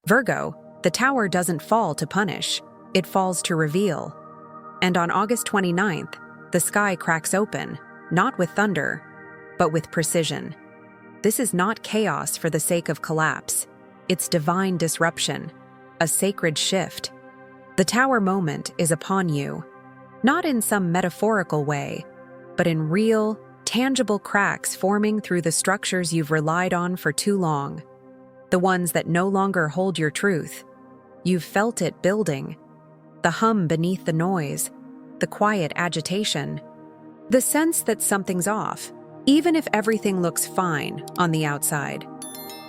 Virgo, the tower doesn't fall to punish, it falls to reveal. And on August 29th, the sky cracks open, not with thunder, but with precision. This is not chaos for the sake of collapse. It's divine disruption, a sacred shift. The tower moment is upon you, not in some metaphorical way, but in real, tangible cracks forming through the structures you've relied on for too long. The ones that no longer hold your truth. You've felt it building. The hum beneath the noise, the quiet agitation, the sense that something's off, even if everything looks fine on the outside.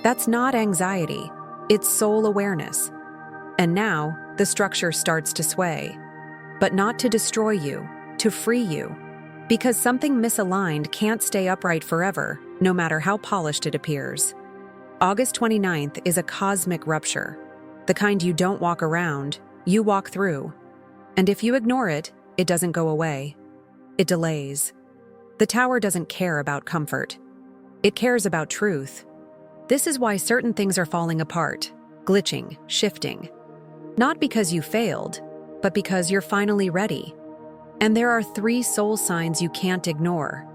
That's not anxiety, it's soul awareness. And now, the structure starts to sway. But not to destroy you, to free you. Because something misaligned can't stay upright forever, no matter how polished it appears. August 29th is a cosmic rupture. The kind you don't walk around, you walk through. And if you ignore it, it doesn't go away. It delays. The tower doesn't care about comfort. It cares about truth. This is why certain things are falling apart, glitching, shifting. Not because you failed, but because you're finally ready. And there are 3 soul signs you can't ignore.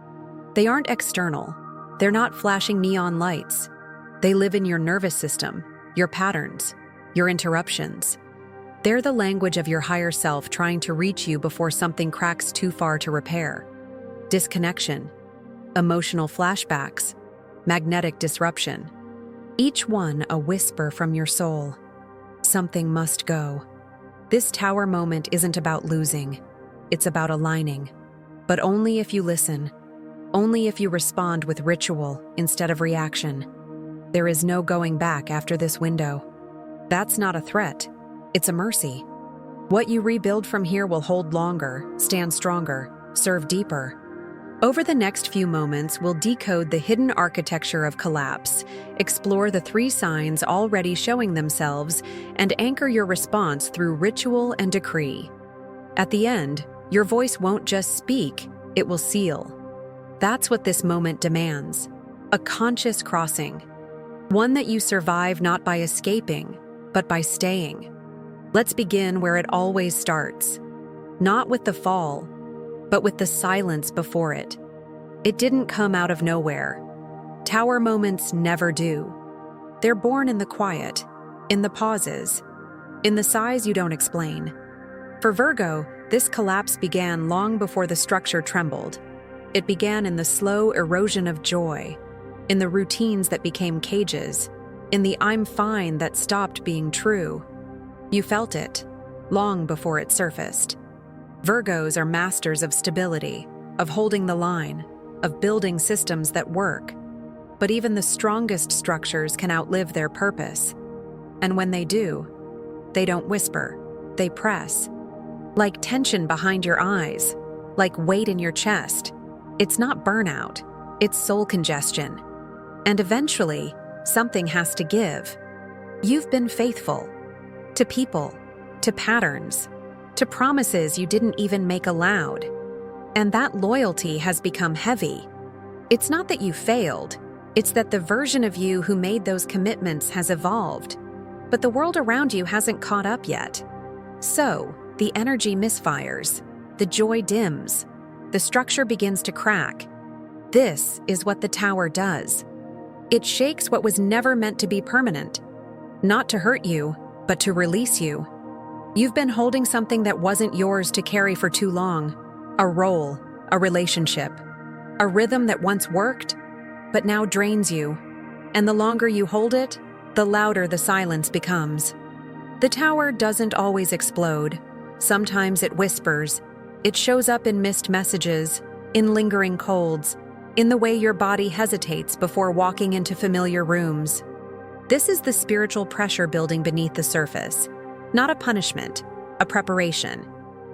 They aren't external. They're not flashing neon lights. They live in your nervous system, your patterns, your interruptions. They're the language of your higher self trying to reach you before something cracks too far to repair. Disconnection, emotional flashbacks, magnetic disruption. Each one a whisper from your soul. Something must go. This tower moment isn't about losing. It's about aligning. But only if you listen. Only if you respond with ritual instead of reaction. There is no going back after this window. That's not a threat. It's a mercy. What you rebuild from here will hold longer, stand stronger, serve deeper. Over the next few moments, we'll decode the hidden architecture of collapse, explore the 3 signs already showing themselves, and anchor your response through ritual and decree. At the end, your voice won't just speak, it will seal. That's what this moment demands. A conscious crossing. One that you survive not by escaping, but by staying. Let's begin where it always starts. Not with the fall, but with the silence before it. It didn't come out of nowhere. Tower moments never do. They're born in the quiet, in the pauses, in the sighs you don't explain. For Virgo, this collapse began long before the structure trembled. It began in the slow erosion of joy, in the routines that became cages, in the I'm fine that stopped being true. You felt it, long before it surfaced. Virgos are masters of stability, of holding the line, of building systems that work. But even the strongest structures can outlive their purpose. And when they do, they don't whisper, they press. Like tension behind your eyes, like weight in your chest. It's not burnout, it's soul congestion. And eventually, something has to give. You've been faithful. To people, to patterns, to promises you didn't even make aloud. And that loyalty has become heavy. It's not that you failed, it's that the version of you who made those commitments has evolved. But the world around you hasn't caught up yet. So, the energy misfires, the joy dims, the structure begins to crack. This is what the tower does. It shakes what was never meant to be permanent. Not to hurt you, but to release you. You've been holding something that wasn't yours to carry for too long. A role, a relationship, a rhythm that once worked, but now drains you. And the longer you hold it, the louder the silence becomes. The tower doesn't always explode. Sometimes it whispers. It shows up in missed messages, in lingering colds, in the way your body hesitates before walking into familiar rooms. This is the spiritual pressure building beneath the surface. Not a punishment, a preparation.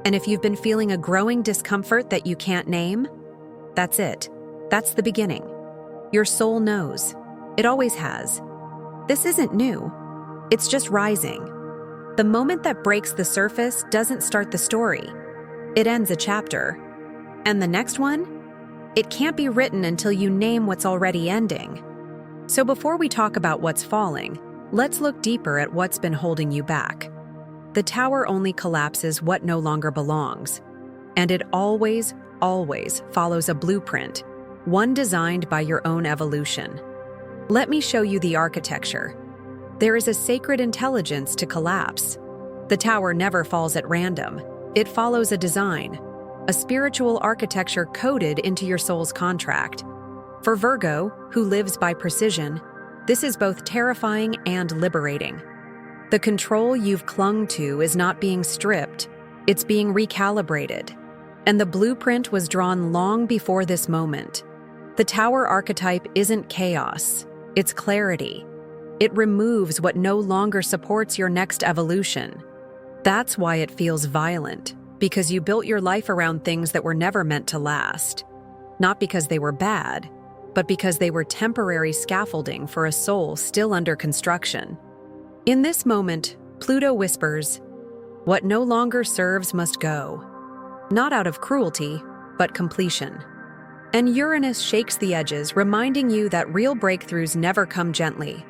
And if you've been feeling a growing discomfort that you can't name, that's it. That's the beginning. Your soul knows. It always has. This isn't new. It's just rising. The moment that breaks the surface doesn't start the story. It ends a chapter. And the next one? It can't be written until you name what's already ending. So before we talk about what's falling, Let's look deeper at what's been holding you back. The tower only collapses what no longer belongs, and it always follows a blueprint, one designed by your own evolution. Let me show you the architecture. There is a sacred intelligence to collapse. The tower never falls at random. It follows a design, a spiritual architecture coded into your soul's contract. For Virgo, who lives by precision, this is both terrifying and liberating. The control you've clung to is not being stripped, it's being recalibrated. And the blueprint was drawn long before this moment. The tower archetype isn't chaos, it's clarity. It removes what no longer supports your next evolution. That's why it feels violent, because you built your life around things that were never meant to last. Not because they were bad, but because they were temporary scaffolding for a soul still under construction. In this moment, Pluto whispers, "What no longer serves must go." Not out of cruelty, but completion. And Uranus shakes the edges, reminding you that real breakthroughs never come gently.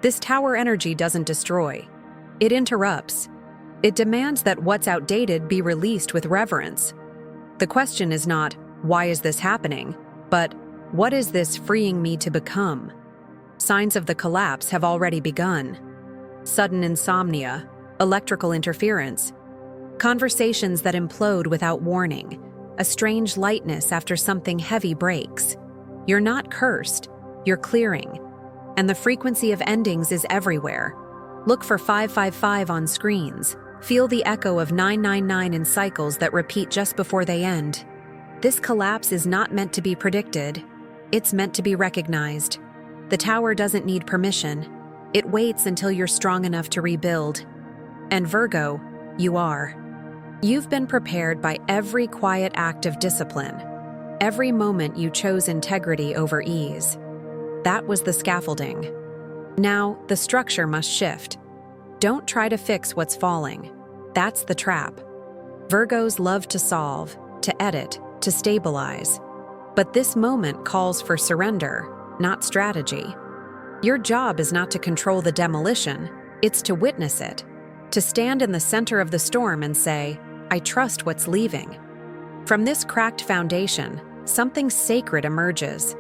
This tower energy doesn't destroy. It interrupts. It demands that what's outdated be released with reverence. The question is not, why is this happening? But, what is this freeing me to become? Signs of the collapse have already begun. Sudden insomnia, electrical interference, conversations that implode without warning, a strange lightness after something heavy breaks. You're not cursed, you're clearing. And the frequency of endings is everywhere. Look for 555 on screens. Feel the echo of 999 in cycles that repeat just before they end. This collapse is not meant to be predicted. It's meant to be recognized. The tower doesn't need permission. It waits until you're strong enough to rebuild. And Virgo, you are. You've been prepared by every quiet act of discipline. Every moment you chose integrity over ease. That was the scaffolding. Now, the structure must shift. Don't try to fix what's falling. That's the trap. Virgos love to solve, to edit, to stabilize. But this moment calls for surrender, not strategy. Your job is not to control the demolition, it's to witness it. To stand in the center of the storm and say, "I trust what's leaving." From this cracked foundation, something sacred emerges.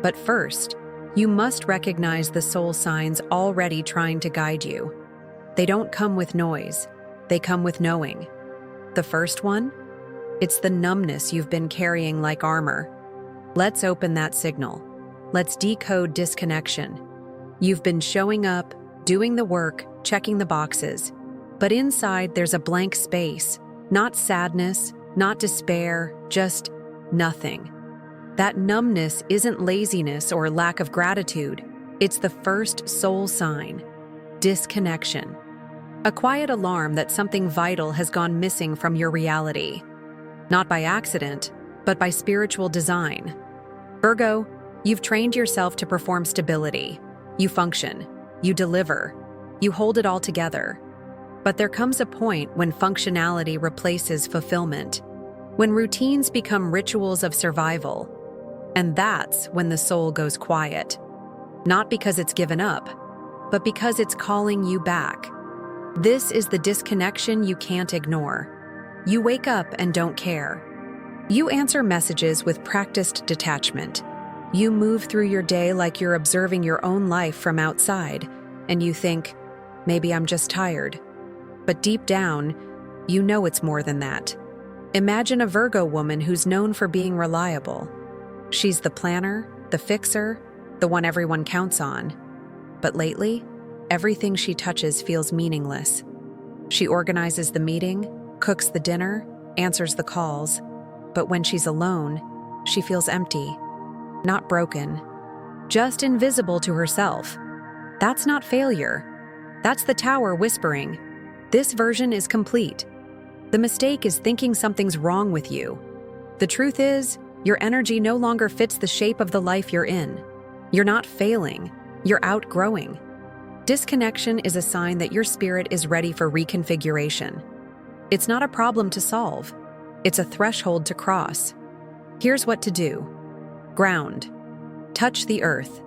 But first, you must recognize the soul signs already trying to guide you. They don't come with noise, they come with knowing. The first one? It's the numbness you've been carrying like armor. Let's open that signal. Let's decode disconnection. You've been showing up, doing the work, checking the boxes. But inside there's a blank space. Not sadness, not despair, just nothing. That numbness isn't laziness or lack of gratitude. It's the first soul sign. Disconnection. A quiet alarm that something vital has gone missing from your reality. Not by accident, but by spiritual design. Virgo, you've trained yourself to perform stability. You function. You deliver. You hold it all together. But there comes a point when functionality replaces fulfillment. When routines become rituals of survival. And that's when the soul goes quiet. Not because it's given up, but because it's calling you back. This is the disconnection you can't ignore. You wake up and don't care. You answer messages with practiced detachment. You move through your day like you're observing your own life from outside, and you think, maybe I'm just tired. But deep down, you know it's more than that. Imagine a Virgo woman who's known for being reliable. She's the planner, the fixer, the one everyone counts on. But lately, everything she touches feels meaningless. She organizes the meeting, cooks the dinner, answers the calls. But when she's alone, she feels empty. Not broken. Just invisible to herself. That's not failure. That's the tower whispering, "This version is complete." The mistake is thinking something's wrong with you. The truth is, your energy no longer fits the shape of the life you're in. You're not failing, you're outgrowing. Disconnection is a sign that your spirit is ready for reconfiguration. It's not a problem to solve, it's a threshold to cross. Here's what to do. Ground. Touch the earth.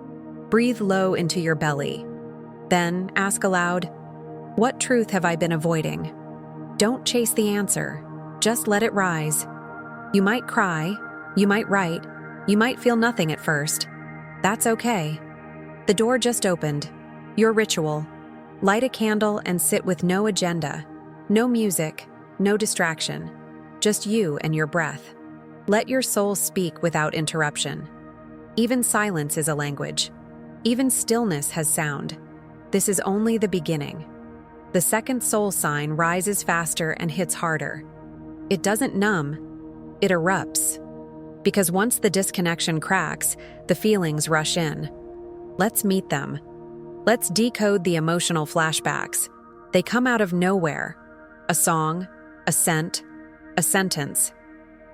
Breathe low into your belly. Then ask aloud, what truth have I been avoiding? Don't chase the answer. Just let it rise. You might cry, you might write, you might feel nothing at first. That's okay. The door just opened. Your ritual. Light a candle and sit with no agenda, no music, no distraction, just you and your breath. Let your soul speak without interruption. Even silence is a language. Even stillness has sound. This is only the beginning. The second soul sign rises faster and hits harder. It doesn't numb, it erupts. Because once the disconnection cracks, the feelings rush in. Let's meet them. Let's decode the emotional flashbacks. They come out of nowhere. A song, a scent, a sentence.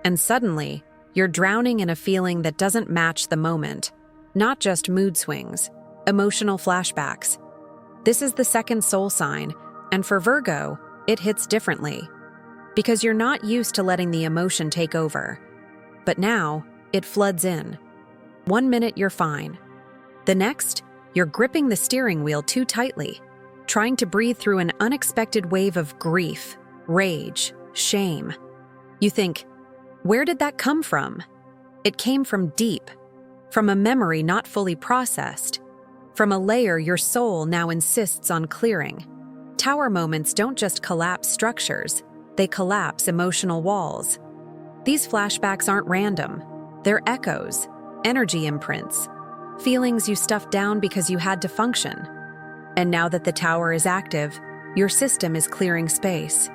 And suddenly, you're drowning in a feeling that doesn't match the moment. Not just mood swings, emotional flashbacks. This is the second soul sign, and for Virgo, it hits differently. Because you're not used to letting the emotion take over. But now, it floods in. 1 minute you're fine. The next, you're gripping the steering wheel too tightly, trying to breathe through an unexpected wave of grief, rage, shame. You think, where did that come from? It came from deep, from a memory not fully processed, from a layer your soul now insists on clearing. Tower moments don't just collapse structures, they collapse emotional walls. These flashbacks aren't random. They're echoes, energy imprints, feelings you stuffed down because you had to function. And now that the tower is active, your system is clearing space.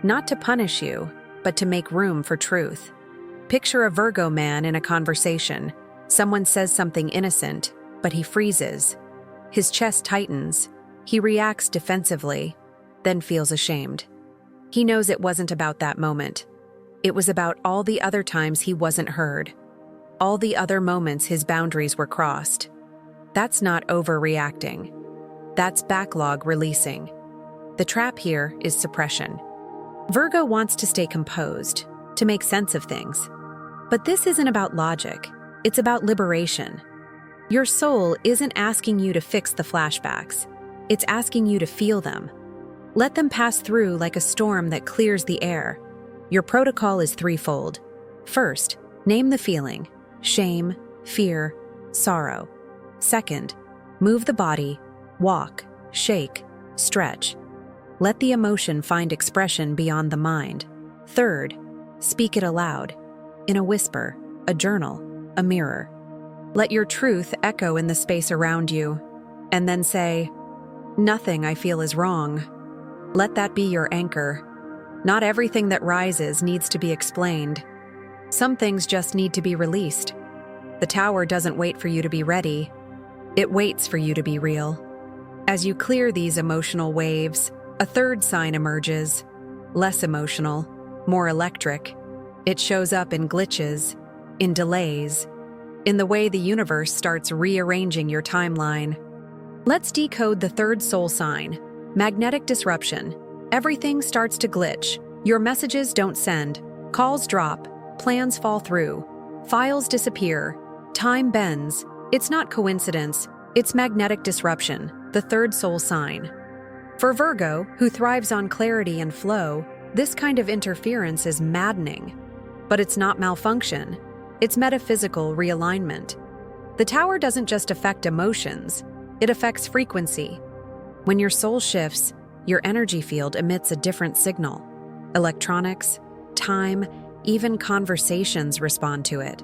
Not to punish you, but to make room for truth. Picture a Virgo man in a conversation. Someone says something innocent, but he freezes. His chest tightens. He reacts defensively, then feels ashamed. He knows it wasn't about that moment. It was about all the other times he wasn't heard. All the other moments his boundaries were crossed. That's not overreacting. That's backlog releasing. The trap here is suppression. Virgo wants to stay composed, to make sense of things. But this isn't about logic. It's about liberation. Your soul isn't asking you to fix the flashbacks. It's asking you to feel them. Let them pass through like a storm that clears the air. Your protocol is threefold. First, name the feeling: shame, fear, sorrow. Second, move the body, walk, shake, stretch. Let the emotion find expression beyond the mind. Third, speak it aloud, in a whisper, a journal, a mirror. Let your truth echo in the space around you, and then say, "Nothing I feel is wrong." Let that be your anchor. Not everything that rises needs to be explained. Some things just need to be released. The tower doesn't wait for you to be ready. It waits for you to be real. As you clear these emotional waves, a third sign emerges. Less emotional, more electric. It shows up in glitches, in delays, in the way the universe starts rearranging your timeline. Let's decode the third soul sign: magnetic disruption. Everything starts to glitch. Your messages don't send. Calls drop. Plans fall through. Files disappear. Time bends. It's not coincidence. It's magnetic disruption, the third soul sign. For Virgo, who thrives on clarity and flow, this kind of interference is maddening. But it's not malfunction. It's metaphysical realignment. The tower doesn't just affect emotions. It affects frequency. When your soul shifts, your energy field emits a different signal. Electronics, time, even conversations respond to it.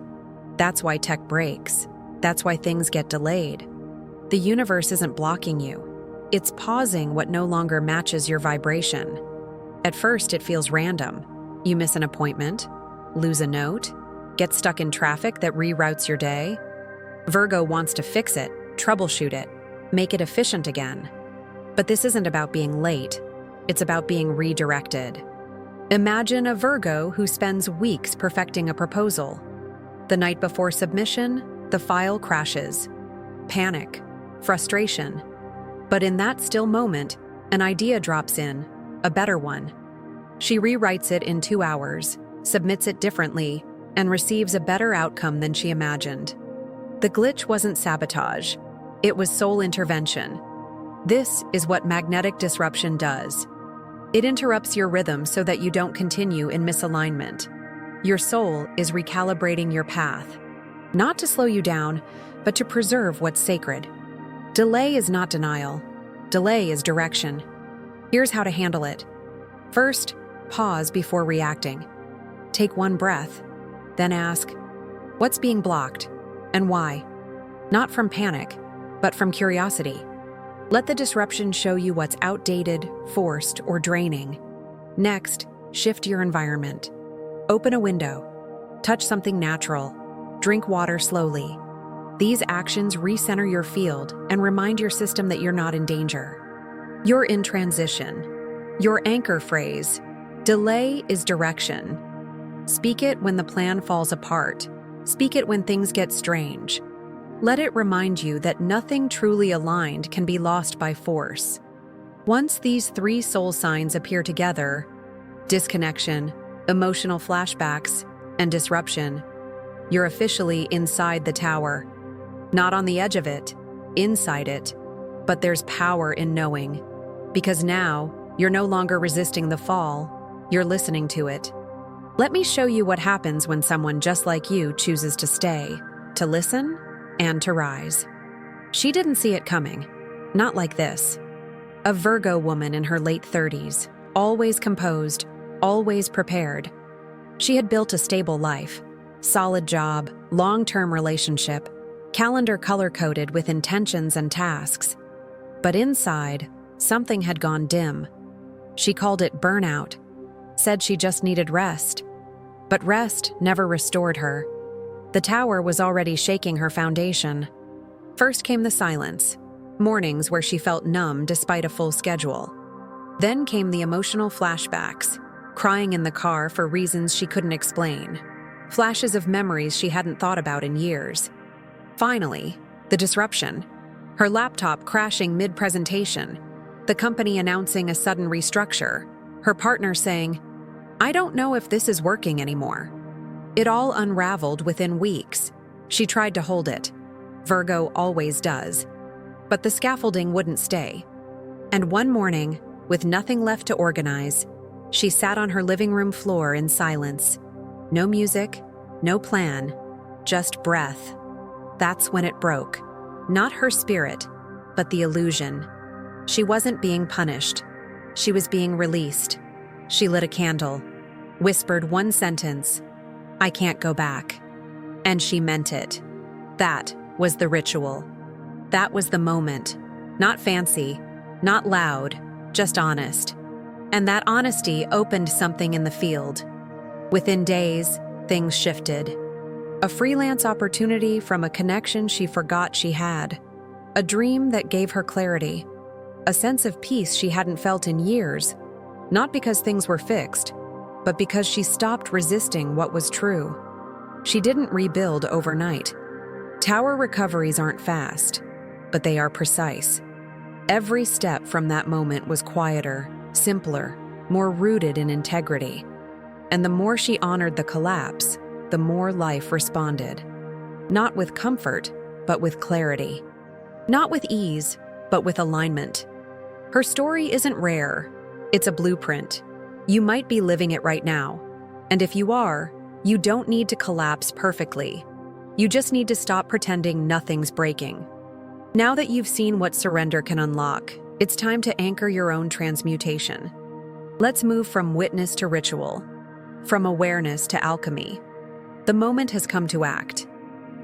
That's why tech breaks. That's why things get delayed. The universe isn't blocking you. It's pausing what no longer matches your vibration. At first, it feels random. You miss an appointment, lose a note, get stuck in traffic that reroutes your day. Virgo wants to fix it, troubleshoot it, make it efficient again. But this isn't about being late. It's about being redirected. Imagine a Virgo who spends weeks perfecting a proposal. The night before submission, the file crashes. Panic, frustration. But in that still moment, an idea drops in, a better one. She rewrites it in 2 hours, submits it differently, and receives a better outcome than she imagined. The glitch wasn't sabotage. It was soul intervention. This is what magnetic disruption does. It interrupts your rhythm so that you don't continue in misalignment. Your soul is recalibrating your path, not to slow you down, but to preserve what's sacred. Delay is not denial. Delay is direction. Here's how to handle it. First, pause before reacting. Take one breath, then ask, what's being blocked and why? Not from panic, but from curiosity. Let the disruption show you what's outdated, forced, or draining. Next, shift your environment. Open a window. Touch something natural. Drink water slowly. These actions recenter your field and remind your system that you're not in danger. You're in transition. Your anchor phrase, delay is direction. Speak it when the plan falls apart. Speak it when things get strange. Let it remind you that nothing truly aligned can be lost by force. Once these three soul signs appear together, disconnection, emotional flashbacks, and disruption, you're officially inside the tower. Not on the edge of it, inside it. But there's power in knowing. Because now, you're no longer resisting the fall, you're listening to it. Let me show you what happens when someone just like you chooses to stay, to listen, and to rise. She didn't see it coming. Not like this. A Virgo woman in her late 30s, always composed, always prepared. She had built a stable life, solid job, long-term relationship, calendar color-coded with intentions and tasks. But inside, something had gone dim. She called it burnout, said she just needed rest. But rest never restored her. The tower was already shaking her foundation. First came the silence, mornings where she felt numb despite a full schedule. Then came the emotional flashbacks, crying in the car for reasons she couldn't explain, flashes of memories she hadn't thought about in years. Finally, the disruption, her laptop crashing mid-presentation, the company announcing a sudden restructure, her partner saying, "I don't know if this is working anymore." It all unraveled within weeks. She tried to hold it. Virgo always does. But the scaffolding wouldn't stay. And one morning, with nothing left to organize, she sat on her living room floor in silence. No music, no plan, just breath. That's when it broke. Not her spirit, but the illusion. She wasn't being punished. She was being released. She lit a candle, whispered one sentence, "I can't go back." And she meant it. That was the ritual. That was the moment. Not fancy, not loud, just honest. And that honesty opened something in the field. Within days, things shifted. A freelance opportunity from a connection she forgot she had. A dream that gave her clarity. A sense of peace she hadn't felt in years. Not because things were fixed, but because she stopped resisting what was true. She didn't rebuild overnight. Tower recoveries aren't fast, but they are precise. Every step from that moment was quieter, simpler, more rooted in integrity. And the more she honored the collapse, the more life responded. Not with comfort, but with clarity. Not with ease, but with alignment. Her story isn't rare. It's a blueprint. You might be living it right now. And if you are, you don't need to collapse perfectly. You just need to stop pretending nothing's breaking. Now that you've seen what surrender can unlock, it's time to anchor your own transmutation. Let's move from witness to ritual, from awareness to alchemy. The moment has come to act.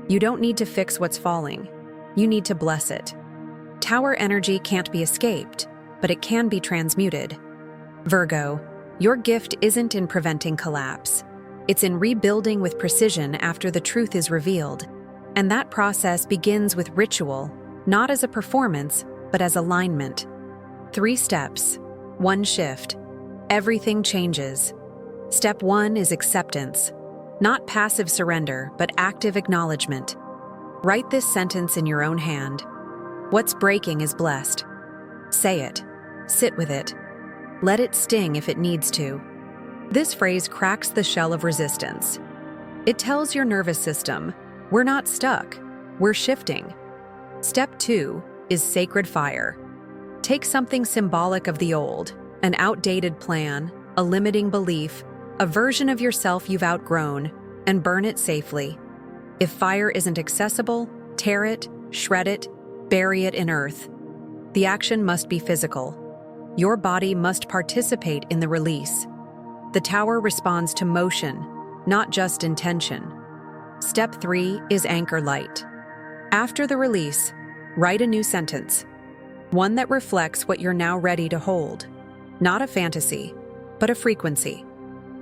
You don't need to fix what's falling. You need to bless it. Tower energy can't be escaped, but it can be transmuted. Virgo, your gift isn't in preventing collapse. It's in rebuilding with precision after the truth is revealed. And that process begins with ritual, not as a performance, but as alignment. 3 steps, 1 shift. Everything changes. Step 1 is acceptance. Not passive surrender, but active acknowledgement. Write this sentence in your own hand. What's breaking is blessed. Say it. Sit with it. Let it sting if it needs to. This phrase cracks the shell of resistance. It tells your nervous system, we're not stuck, we're shifting. Step 2 is sacred fire. Take something symbolic of the old, an outdated plan, a limiting belief, a version of yourself you've outgrown, and burn it safely. If fire isn't accessible, tear it, shred it, bury it in earth. The action must be physical. Your body must participate in the release. The tower responds to motion, not just intention. Step 3 is anchor light. After the release, write a new sentence. One that reflects what you're now ready to hold. Not a fantasy, but a frequency.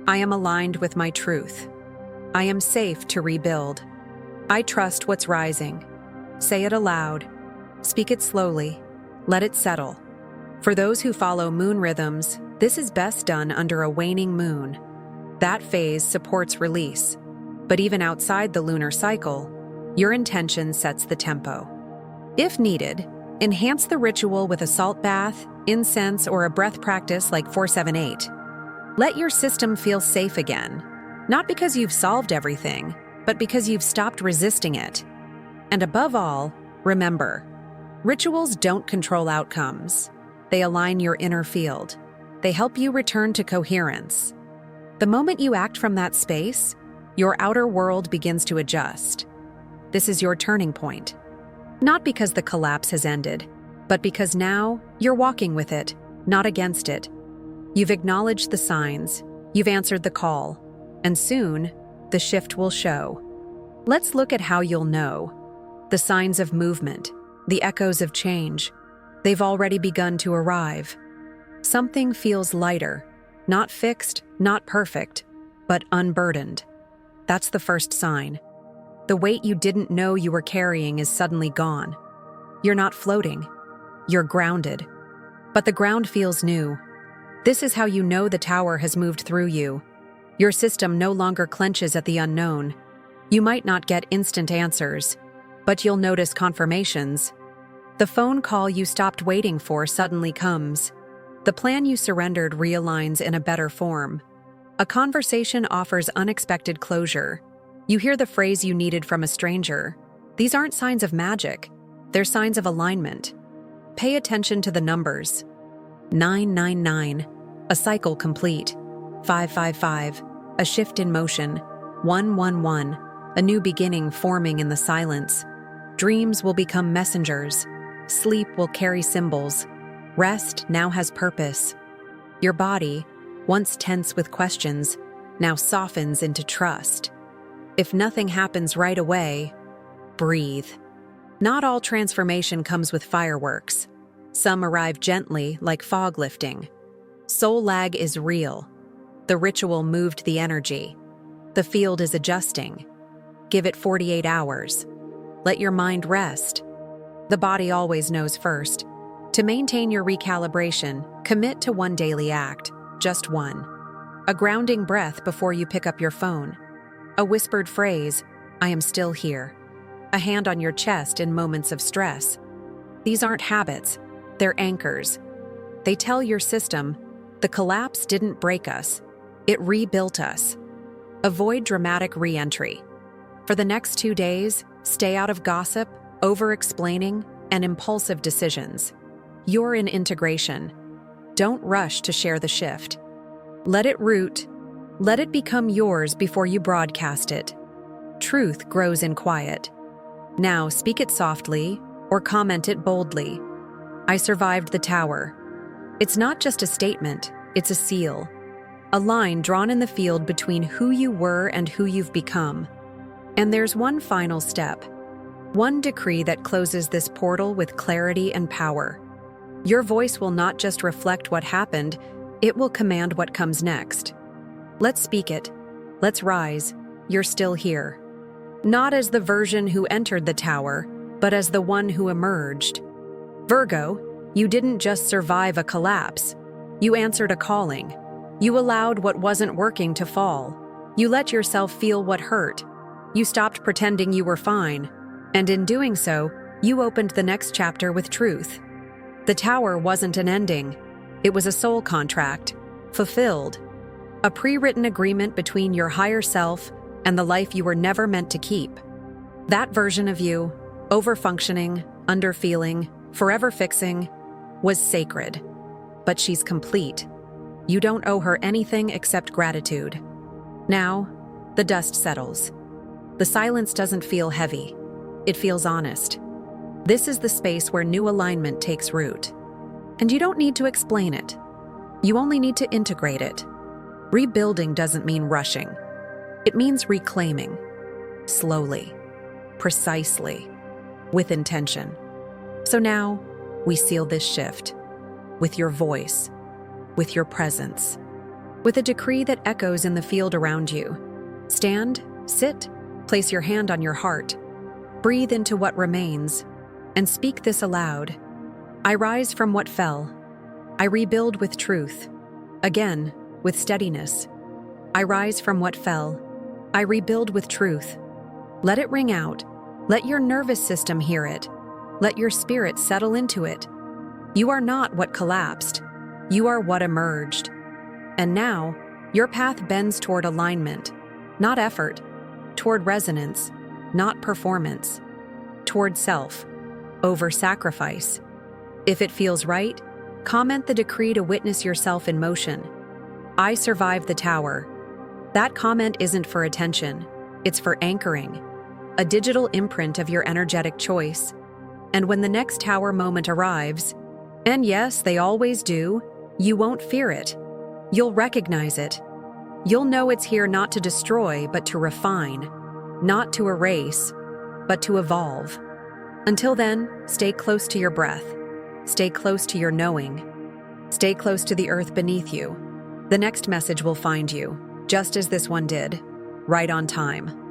I am aligned with my truth. I am safe to rebuild. I trust what's rising. Say it aloud. Speak it slowly. Let it settle. For those who follow moon rhythms, this is best done under a waning moon. That phase supports release. But even outside the lunar cycle, your intention sets the tempo. If needed, enhance the ritual with a salt bath, incense, or a breath practice like 478. Let your system feel safe again, not because you've solved everything, but because you've stopped resisting it. And above all, remember, rituals don't control outcomes. They align your inner field. They help you return to coherence. The moment you act from that space, your outer world begins to adjust. This is your turning point. Not because the collapse has ended, but because now you're walking with it, not against it. You've acknowledged the signs, you've answered the call, and soon, the shift will show. Let's look at how you'll know. The signs of movement, the echoes of change. They've already begun to arrive. Something feels lighter, not fixed, not perfect, but unburdened. That's the first sign. The weight you didn't know you were carrying is suddenly gone. You're not floating. You're grounded. But the ground feels new. This is how you know the tower has moved through you. Your system no longer clenches at the unknown. You might not get instant answers, but you'll notice confirmations. The phone call you stopped waiting for suddenly comes. The plan you surrendered realigns in a better form. A conversation offers unexpected closure. You hear the phrase you needed from a stranger. These aren't signs of magic. They're signs of alignment. Pay attention to the numbers. 999, a cycle complete. 555, a shift in motion. 111, a new beginning forming in the silence. Dreams will become messengers. Sleep will carry symbols. Rest now has purpose. Your body, once tense with questions, now softens into trust. If nothing happens right away, breathe. Not all transformation comes with fireworks. Some arrive gently, like fog lifting. Soul lag is real. The ritual moved the energy. The field is adjusting. Give it 48 hours. Let your mind rest. The body always knows first. To maintain your recalibration, commit to one daily act, just one. A grounding breath before you pick up your phone. A whispered phrase, "I am still here." A hand on your chest in moments of stress. These aren't habits, they're anchors. They tell your system, the collapse didn't break us, it rebuilt us. Avoid dramatic re-entry. For the next 2 days, stay out of gossip, over-explaining, and impulsive decisions. You're in integration. Don't rush to share the shift. Let it root. Let it become yours before you broadcast it. Truth grows in quiet. Now speak it softly or comment it boldly. I survived the tower. It's not just a statement, it's a seal. A line drawn in the field between who you were and who you've become. And there's one final step. One decree that closes this portal with clarity and power. Your voice will not just reflect what happened, it will command what comes next. Let's speak it. Let's rise. You're still here. Not as the version who entered the tower, but as the one who emerged. Virgo, you didn't just survive a collapse. You answered a calling. You allowed what wasn't working to fall. You let yourself feel what hurt. You stopped pretending you were fine. And in doing so, you opened the next chapter with truth. The tower wasn't an ending. It was a soul contract, fulfilled. A pre-written agreement between your higher self and the life you were never meant to keep. That version of you, over-functioning, under-feeling, forever fixing, was sacred. But she's complete. You don't owe her anything except gratitude. Now, the dust settles. The silence doesn't feel heavy. It feels honest. This is the space where new alignment takes root. And you don't need to explain it. You only need to integrate it. Rebuilding doesn't mean rushing. It means reclaiming. Slowly. Precisely. With intention. So now, we seal this shift. With your voice. With your presence. With a decree that echoes in the field around you. Stand, sit, place your hand on your heart. Breathe into what remains. And speak this aloud. I rise from what fell. I rebuild with truth. Again, with steadiness. I rise from what fell. I rebuild with truth. Let it ring out. Let your nervous system hear it. Let your spirit settle into it. You are not what collapsed. You are what emerged. And now, your path bends toward alignment, not effort, toward resonance, not performance, toward self, over sacrifice. If it feels right, comment the decree to witness yourself in motion. I survived the tower. That comment isn't for attention, it's for anchoring, a digital imprint of your energetic choice. And when the next tower moment arrives, and yes, they always do, you won't fear it. You'll recognize it. You'll know it's here not to destroy, but to refine, not to erase, but to evolve. Until then, stay close to your breath. Stay close to your knowing. Stay close to the earth beneath you. The next message will find you, just as this one did, right on time.